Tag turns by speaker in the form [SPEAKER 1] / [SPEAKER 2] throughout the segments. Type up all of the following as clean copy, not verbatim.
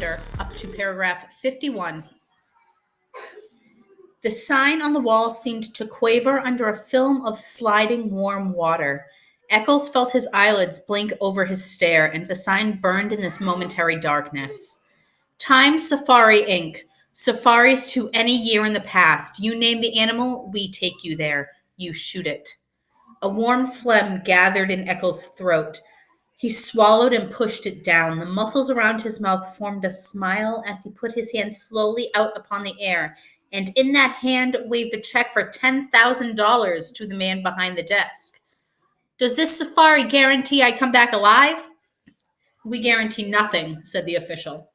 [SPEAKER 1] calendar up to paragraph 51. The sign on the wall seemed to quaver under a film of sliding warm water. Eccles felt his eyelids blink over his stare, and the sign burned in this momentary darkness. Time Safari Inc. Safaris to any year in the past. You name the animal, we take you there. You shoot it. A warm phlegm gathered in Eccles' throat. He swallowed and pushed it down. The muscles around his mouth formed a smile as he put his hand slowly out upon the air, and in that hand waved a check for $10,000 to the man behind the desk. Does this safari guarantee I come back alive? We guarantee nothing, said the official,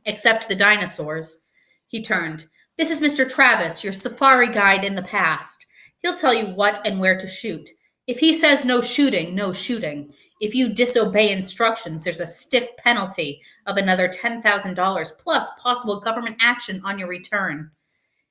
[SPEAKER 1] except the dinosaurs. He turned. This is Mr. Travis, your safari guide in the past. He'll tell you what and where to shoot. If he says no shooting, no shooting. If you disobey instructions, there's a stiff penalty of another $10,000 plus possible government action on your return.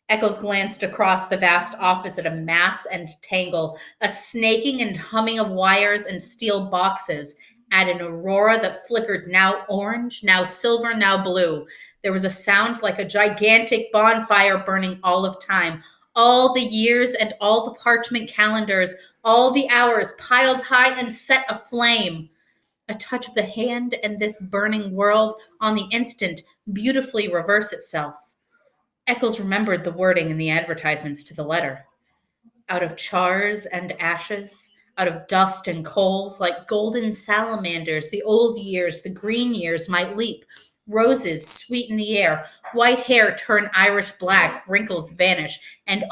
[SPEAKER 1] Eccles glanced across the vast office at a mass and tangle, a snaking and humming of wires and steel boxes, at an aurora that flickered now orange, now silver, now blue. There was a sound like a gigantic bonfire burning all of time. All the years and all the parchment calendars, all the hours piled high and set aflame. A touch of the hand and this burning world on the instant beautifully reverse itself. Eccles remembered the wording in the advertisements to the letter. Out of chars and ashes, out of dust and coals, like golden salamanders, the old years, the green years might leap. Roses sweeten the air, white hair turn Irish black, wrinkles vanish, and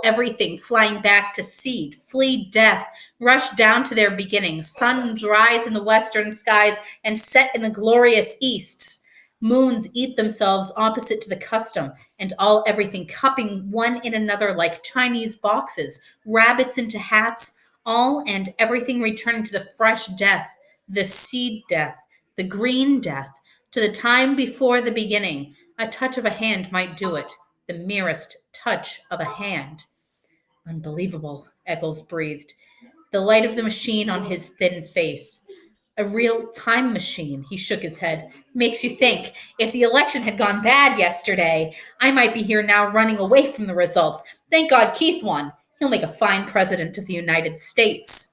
[SPEAKER 1] everything flying back to seed, flee death, rush down to their beginnings. Suns rise in the western skies and set in the glorious easts. Moons eat themselves opposite to the custom, and everything cupping one in another like Chinese boxes, rabbits into hats, all and everything returning to the fresh death, the seed death, the green death, to the time before the beginning. A touch of a hand might do it, the merest touch of a hand. Unbelievable, Eccles breathed, the light of the machine on his thin face. A real time machine, he shook his head. Makes you think, if the election had gone bad yesterday, I might be here now running away from the results. Thank God Keith won. He'll make a fine president of the United States.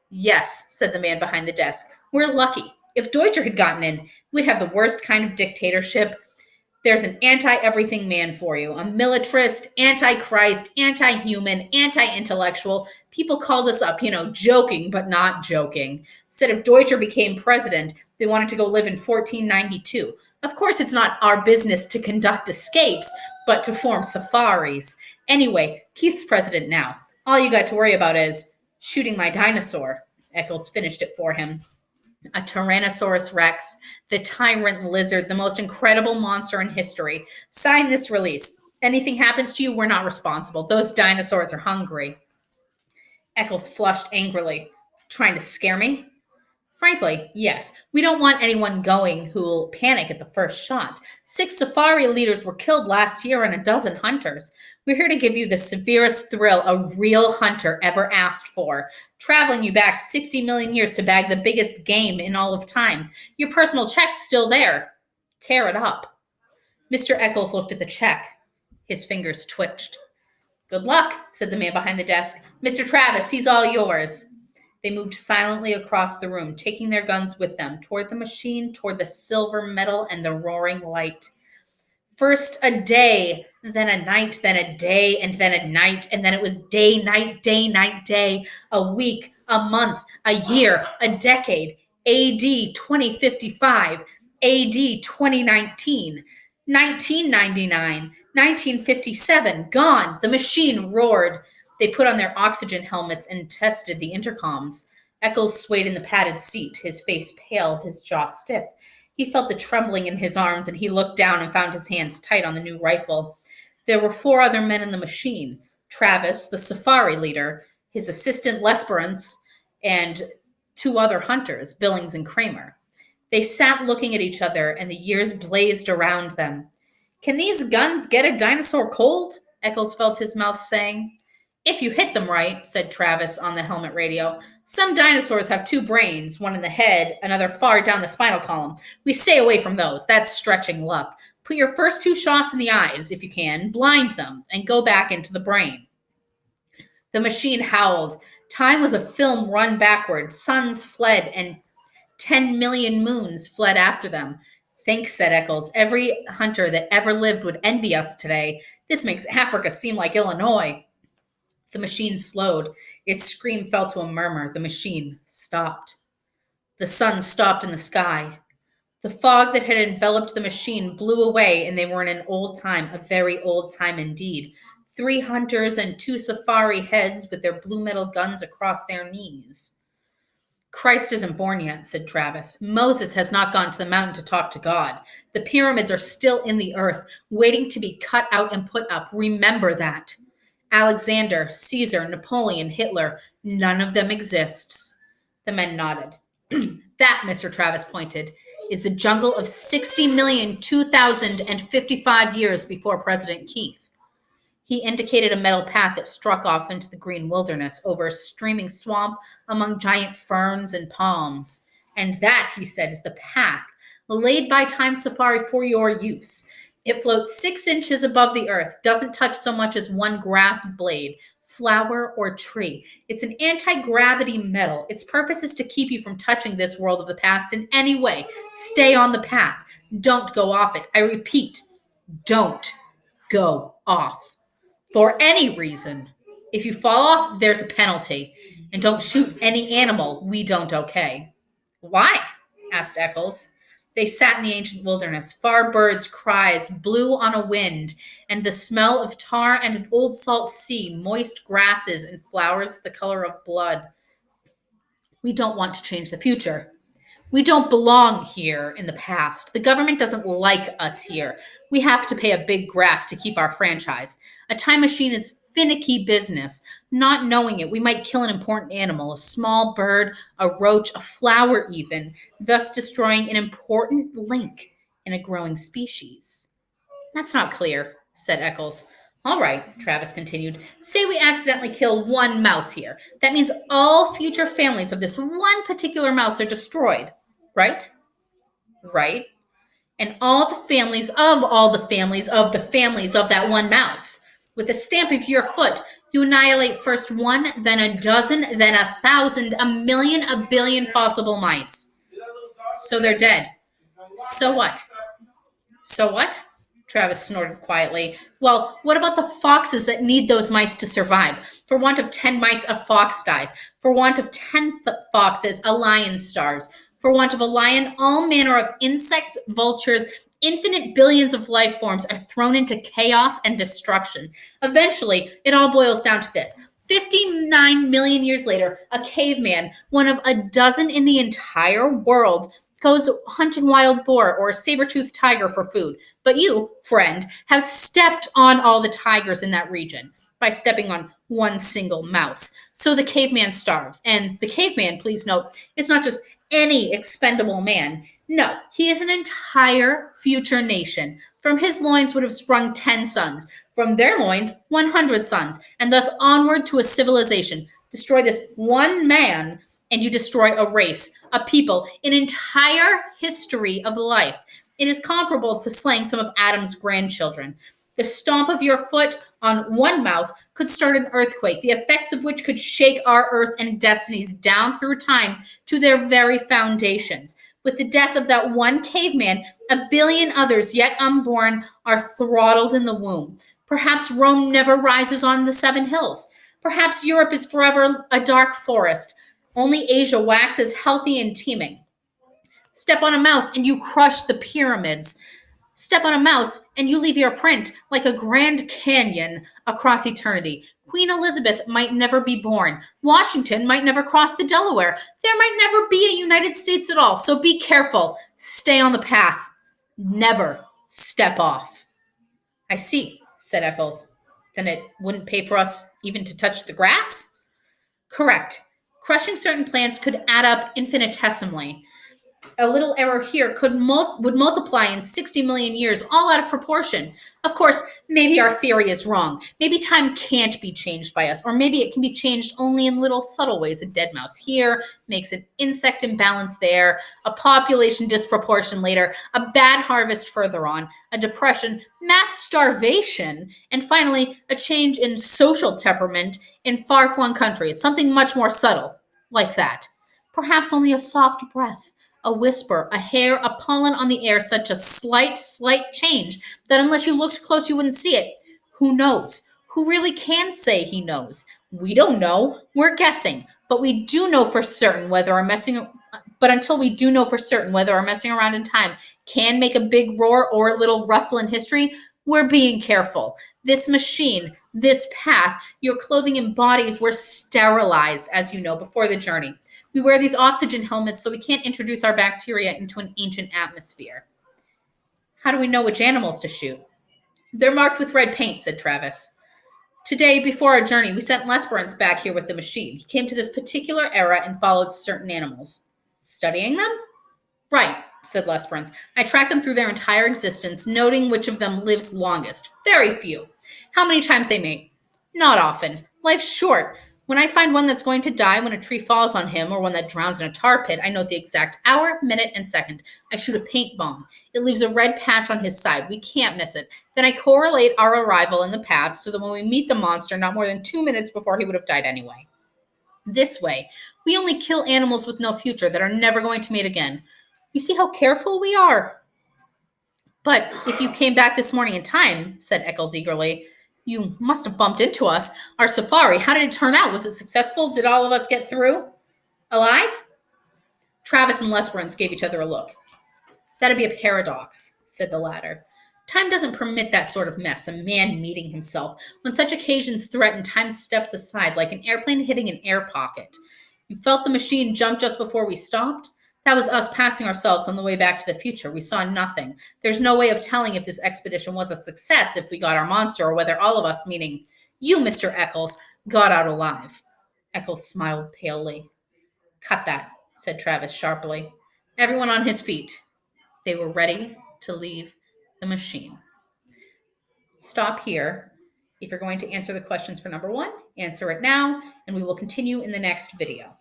[SPEAKER 1] Yes, said the man behind the desk. We're lucky. If Deutscher had gotten in, we'd have the worst kind of dictatorship. There's an anti-everything man for you. A militarist, anti-Christ, anti-human, anti-intellectual. People called us up, joking but not joking. Said if Deutscher became president, they wanted to go live in 1492. Of course, it's not our business to conduct escapes, but to form safaris. Anyway, Keith's president now. All you got to worry about is shooting my dinosaur. Eccles finished it for him. A Tyrannosaurus Rex, the tyrant lizard, the most incredible monster in history. Sign this release. Anything happens to you, we're not responsible. Those dinosaurs are hungry. Eccles flushed angrily. Trying to scare me? Frankly, yes. We don't want anyone going who'll panic at the first shot. 6 safari leaders were killed last year and a dozen hunters. We're here to give you the severest thrill a real hunter ever asked for, traveling you back 60 million years to bag the biggest game in all of time. Your personal check's still there. Tear it up. Mr. Eccles looked at the check. His fingers twitched. Good luck, said the man behind the desk. Mr. Travis, he's all yours. They moved silently across the room, taking their guns with them, toward the machine, toward the silver metal and the roaring light. First a day, then a night, then a day, and then a night, and then it was day, night, day, a week, a month, a year, a decade, AD 2055, AD 2019, 1999, 1957, gone. The machine roared. They put on their oxygen helmets and tested the intercoms. Eccles swayed in the padded seat, his face pale, his jaw stiff. He felt the trembling in his arms, and he looked down and found his hands tight on the new rifle. There were 4 other men in the machine. Travis, the safari leader, his assistant Lesperance, and 2 other hunters, Billings and Kramer. They sat looking at each other, and the years blazed around them. Can these guns get a dinosaur cold? Eccles felt his mouth saying. If you hit them right, said Travis on the helmet radio. Some dinosaurs have two brains, one in the head, another far down the spinal column. We stay away from those. That's stretching luck. Put your first two shots in the eyes, if you can, blind them, and go back into the brain. The machine howled. Time was a film run backward. Suns fled, and 10 million moons fled after them. Thanks, said Eccles. Every hunter that ever lived would envy us today. This makes Africa seem like Illinois. The machine slowed. Its scream fell to a murmur. The machine stopped. The sun stopped in the sky. The fog that had enveloped the machine blew away, and they were in an old time, a very old time indeed. 3 hunters and 2 safari heads with their blue metal guns across their knees. Christ isn't born yet, said Travis. Moses has not gone to the mountain to talk to God. The pyramids are still in the earth, waiting to be cut out and put up. Remember that. Alexander, Caesar, Napoleon, Hitler, none of them exists. The men nodded. That, Mr. Travis pointed, is the jungle of 60,002,055 years before President Keith. He indicated a metal path that struck off into the green wilderness over a streaming swamp among giant ferns and palms. And that, he said, is the path laid by Time Safari for your use. It floats 6 inches above the earth, doesn't touch so much as one grass blade, flower, or tree. It's an anti-gravity metal. Its purpose is to keep you from touching this world of the past in any way. Stay on the path. Don't go off it. I repeat, don't go off. For any reason. If you fall off, there's a penalty. And don't shoot any animal we don't okay. Why? Asked Eccles. They sat in the ancient wilderness. Far birds' cries blew on a wind, and the smell of tar and an old salt sea, moist grasses and flowers the color of blood. We don't want to change the future. We don't belong here in the past. The government doesn't like us here. We have to pay a big graft to keep our franchise. A time machine is finicky business. Not knowing it, we might kill an important animal, a small bird, a roach, a flower even, thus destroying an important link in a growing species. That's not clear, said Eccles. All right, Travis continued. Say we accidentally kill one mouse here. That means all future families of this one particular mouse are destroyed, right? Right. And all the families of all the families of the families of that one mouse. With the stamp of your foot, you annihilate first 1, then a dozen, then 1,000, 1,000,000, 1,000,000,000 possible mice. So they're dead. So what? So what? Travis snorted quietly. Well, what about the foxes that need those mice to survive? For want of 10 mice, a fox dies. For want of 10 foxes, a lion starves. For want of a lion, all manner of insects, vultures, infinite billions of life forms are thrown into chaos and destruction. Eventually, it all boils down to this. 59 million years later, a caveman, one of a dozen in the entire world, goes hunting wild boar or a saber-toothed tiger for food. But you, friend, have stepped on all the tigers in that region by stepping on one single mouse. So the caveman starves. And the caveman, please note, is not just any expendable man. No, he is an entire future nation. From his loins would have sprung 10 sons. From their loins, 100 sons. And thus onward to a civilization. Destroy this one man, and you destroy a race, a people, an entire history of life. It is comparable to slaying some of Adam's grandchildren. The stomp of your foot on one mouse could start an earthquake, the effects of which could shake our earth and destinies down through time to their very foundations. With the death of that one caveman, 1 billion others yet unborn are throttled in the womb. Perhaps Rome never rises on the 7 hills. Perhaps Europe is forever a dark forest. Only Asia waxes healthy and teeming. Step on a mouse and you crush the pyramids. Step on a mouse and you leave your print like a Grand Canyon across eternity. Queen Elizabeth might never be born. Washington might never cross the Delaware. There might never be a United States at all. So be careful. Stay on the path. Never step off. I see, said Eccles. Then it wouldn't pay for us even to touch the grass? Correct. Crushing certain plants could add up infinitesimally. A little error here would multiply in 60 million years, all out of proportion. Of course, maybe our theory is wrong. Maybe time can't be changed by us, or maybe it can be changed only in little subtle ways. A dead mouse here makes an insect imbalance there, a population disproportion later, a bad harvest further on, a depression, mass starvation, and finally, a change in social temperament in far-flung countries, something much more subtle, like that. Perhaps only a soft breath, a whisper, a hair, a pollen on the air, such a slight change that unless you looked close, you wouldn't see it. Who knows? Who really can say he knows? We don't know. We're guessing. But we do know for certain whether our messing but until we do know for certain whether our messing around in time can make a big roar or a little rustle in history, we're being careful. This machine, this path, your clothing and bodies were sterilized, as you know, before the journey. We wear these oxygen helmets so we can't introduce our bacteria into an ancient atmosphere. How do we know which animals to shoot? They're marked with red paint, said Travis. Today, before our journey, we sent Lesperance back here with the machine. He came to this particular era and followed certain animals. Studying them? Right, said Lesperance. I track them through their entire existence, noting which of them lives longest. Very few. How many times they mate? Not often. Life's short. When I find one that's going to die when a tree falls on him or one that drowns in a tar pit, I note the exact hour, minute, and second. I shoot a paint bomb. It leaves a red patch on his side. We can't miss it. Then I correlate our arrival in the past so that when we meet the monster, not more than 2 minutes before he would have died anyway. This way, we only kill animals with no future that are never going to mate again. You see how careful we are? But if you came back this morning in time, said Eccles eagerly, you must have bumped into us. Our safari, how did it turn out? Was it successful? Did all of us get through? Alive? Travis and Lesperance gave each other a look. That'd be a paradox, said the latter. Time doesn't permit that sort of mess, a man meeting himself. When such occasions threaten, time steps aside like an airplane hitting an air pocket. You felt the machine jump just before we stopped? That was us passing ourselves on the way back to the future. We saw nothing. There's no way of telling if this expedition was a success if we got our monster or whether all of us, meaning you, Mr. Eccles, got out alive. Eccles smiled palely. Cut that, said Travis sharply. Everyone on his feet. They were ready to leave the machine. Stop here. If you're going to answer the questions for number 1, answer it now, and we will continue in the next video.